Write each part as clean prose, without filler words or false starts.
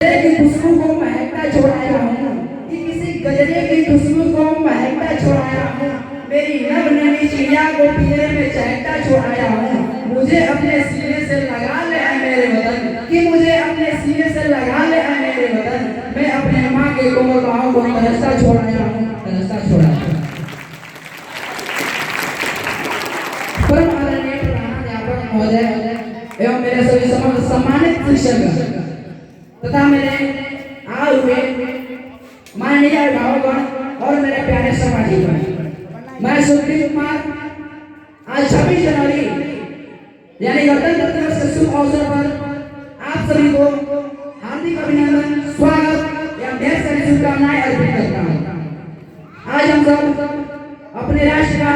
की खुशबू को महकता छोड़ाया हूँ, कि किसी गजरे की खुशबू को महकता छोड़ाया हूँ, मेरी नभ नवी चिड़िया को पिंजरे में चहकता छोड़ाया हूँ। मुझे अपने सीने से लगा ले ऐ मेरे वतन, कि मुझे अपने सीने से लगा ले ऐ मेरे वतन, मैं अपने माँ के कोमल बाहों को तरसता छोड़ाया हूँ, तरसता छोड़ाया हूँ। परम आदरणीय प्रधानाध्यापक महोदय एवं मेरे सभी सम्मानित शिक्षक तथा मेरे आए हुए माननीय अभिभावकगण और मेरे प्यारे समाजीगण, मैं सुखदेव कुमार आज 26 जनवरी यानी गणतंत्र दिवस के शुभ अवसर पर आप सभी को हार्दिक अभिनंदन, स्वागत एवं ढेर सारी शुभकामनाएं अर्पित करता हूँ। आज हम सब अपने राष्ट्र का,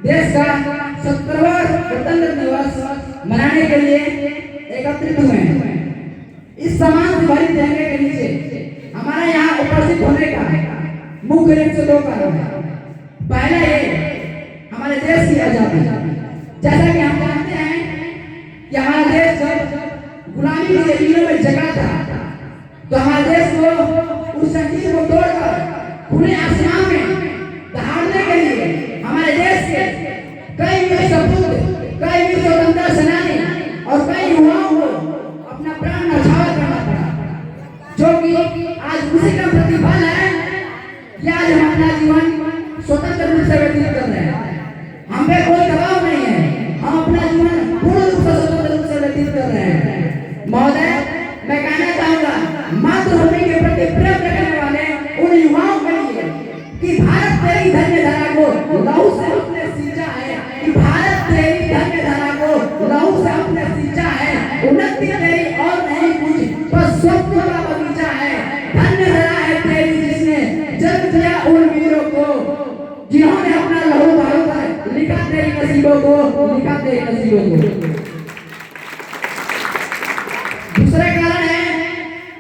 देश का 70वां गणतंत्र दिवस मनाने के लिए एकत्रित हुए हैं। इस समान से भरी तिरंगे के नीचे हमारा यहाँ उपस्थित होने का मुख्य रूप से 2 कारण है। पहला ये हमारे देश की आजादी, जैसा कि हम जानते हैं कि हमारा देश जब गुलामी की जंजीरों में जगा था तो हमारे देश को उस जंजीर को तोड़कर खुले आसमान में दहाड़ने के लिए हमारे देश के कई वीर सपूत, कई वीर स्वतंत्रता सेनानी और कई युवाओं को अपना प्राण न्यौछावर करना पड़ा, जो कि आज उसी का प्रतिफल है कि आज हम अपना जीवन स्वतंत्र रूप से व्यतीत कर रहे हैं। हम पे कोई दबाव नहीं है, हम अपना जीवन पूर्ण रूप से स्वतंत्र रूप से व्यतीत कर रहे हैं। महोदय, मैं कहना चाहूँगा मातृभूमि के प्रति प्रेम रखने वाले उन युवाओं के लिए कि भारत तेरी धन्य धरा को लहू से अपने सींचा है, कि भारत तेरी धन्य धरा को लहू से अपने सींचा है, उन्नति तेरी और नहीं कुछ बस स्वप्न का बगीचा है। धन्य धरा है तेरी जिसने जन्म दिया उन वीरों को, जिन्होंने अपना लहू बहाओ कर लिखा तेरी नसीबों को, लिखा तेरी नसीबों को। दूसरा कारण है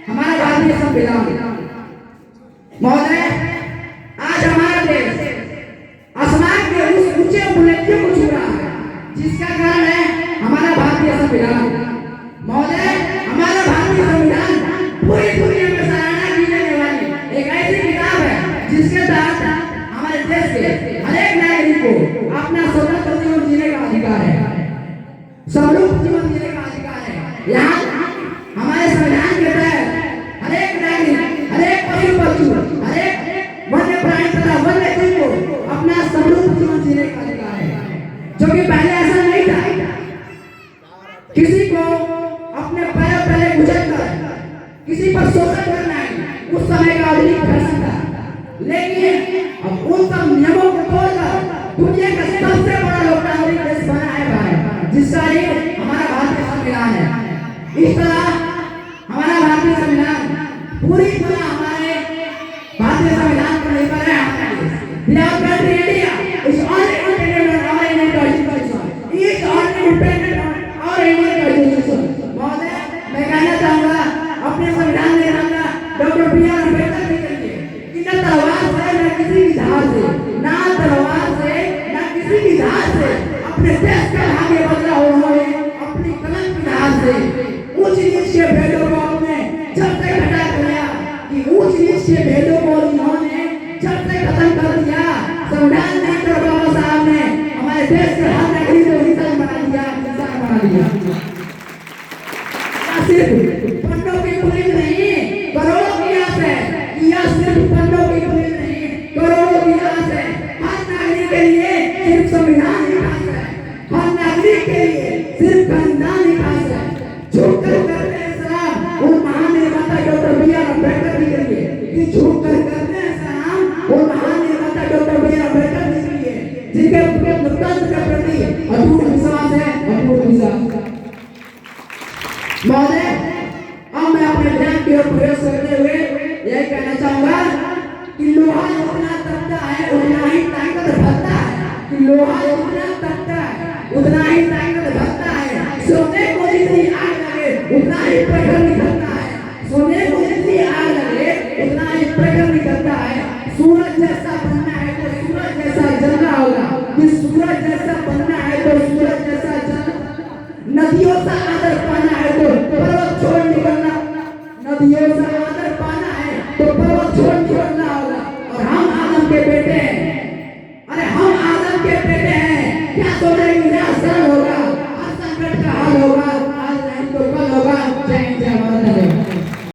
हमारा भारतीय संविधान। महोदय, आज हमारा देश आसमान के उस ऊंचे बुलंदियों को छू रहा है, जिसका कारण है हमारा भारतीय संविधान। महोदय, हमारा भारतीय संविधान पूरी दुनिया में सराहना की जाने वाली एक ऐसी किताब है जिसके तहत हमारे देश के हर एक नागरिक को अपना स्वतंत्र जीवन जीने का अधिकार है, समरूप जीवन जीने का अधिकार है। यहाँ हमारे संविधान के तहत हर एक नागरिक, हर एक पशु पक्षी, हर एक वन्य प्राणी तथा वन्य जीव को अपना समरूप जीवन जीने का अधिकार है, जो कि पहले ऐसा नहीं था। किसी को अपने पैरों तले कुचलकर किसी पर शोषण करना है उस समय का आधुनिक फैशन था, लेकिन अब उन सब नियमों को तोड़कर दुनिया का सबसे बड़ा लोकतांत्रिक देश बना है भारत, जिसका ये हमारा भारतीय संविधान है। इस तरह हमारा भारतीय संविधान पूरी तरह हमारे भारतीय संविधान पर निर्भर है। Our country India is only dependent on our Indian constitution. It is only dependent on our Indian constitution. महोदय, मैं कहना चाहूँगा अपने संविधान निर्माता डॉक्टर B.R. अम्बेडकर जी के लिए कि न तलवार से न किसी की धार से, न तलवार से न किसी की धार से अपने देश का भाग्य बदला उन्होंने अपनी कलम की धार से ऊंच नीच के भेदों को अपने जब तक हटा दिया, कि ऊंच नीच के भेदों को उन्होंने जब तक खत्म कर दिया। संविधान नहीं तो बाबा साहब ने हमारे देश के हर नागरिक को इंसान बना दिया, इंसान बना दिया। सिर्फ पन्नों की पुलिस नहीं, करोड़ों की आस है, यह सिर्फ पन्नों की पुलिस नहीं, करोड़ों की आस है। हर नागरिक के लिए सिर्फ संविधान ही खास है, हर नागरिक के लिए सिर्फ खानदान ही खास है। झुक कर करते हैं सलाम उन महान निर्माता डॉक्टर B.R. अम्बेडकर जी के लिए, कि झुक कर करते हैं सलाम उन महान निर्माता डॉक्टर B.R. अम्बेडकर जी के लिए, जिनके लोकतंत्र के प्रति अटूट विश्वास है, अटूट विश्वास। महोदय, अब मैं अपने ज्ञान की ओर प्रयास करते हुए यह कहना चाहूँगा कि लोहा जितना तपता है उतना ही ताकत भरता है, कि लोहा जितना तपता है उतना ही ताकत भरता है। सोने को जितनी आग लगे उतना ही प्रखर निकलता है, सोने को जितनी आग लगे उतना ही प्रखर निकलता है। सूरज जैसा बनना है तो सूरज जैसा जलना होगा, कि सूरज जैसा बनना है तो सूरज जैसा जलना, नदियों का आदर पाना है तो पर्वत छोड़ निकलना, नदियों से आदर पाना है तो पर्वत छोड़ना होगा। और हम आदम के बेटे हैं, अरे हम आदम के बेटे हैं, क्या सोचेंगे? सरल होगा, हर संकट का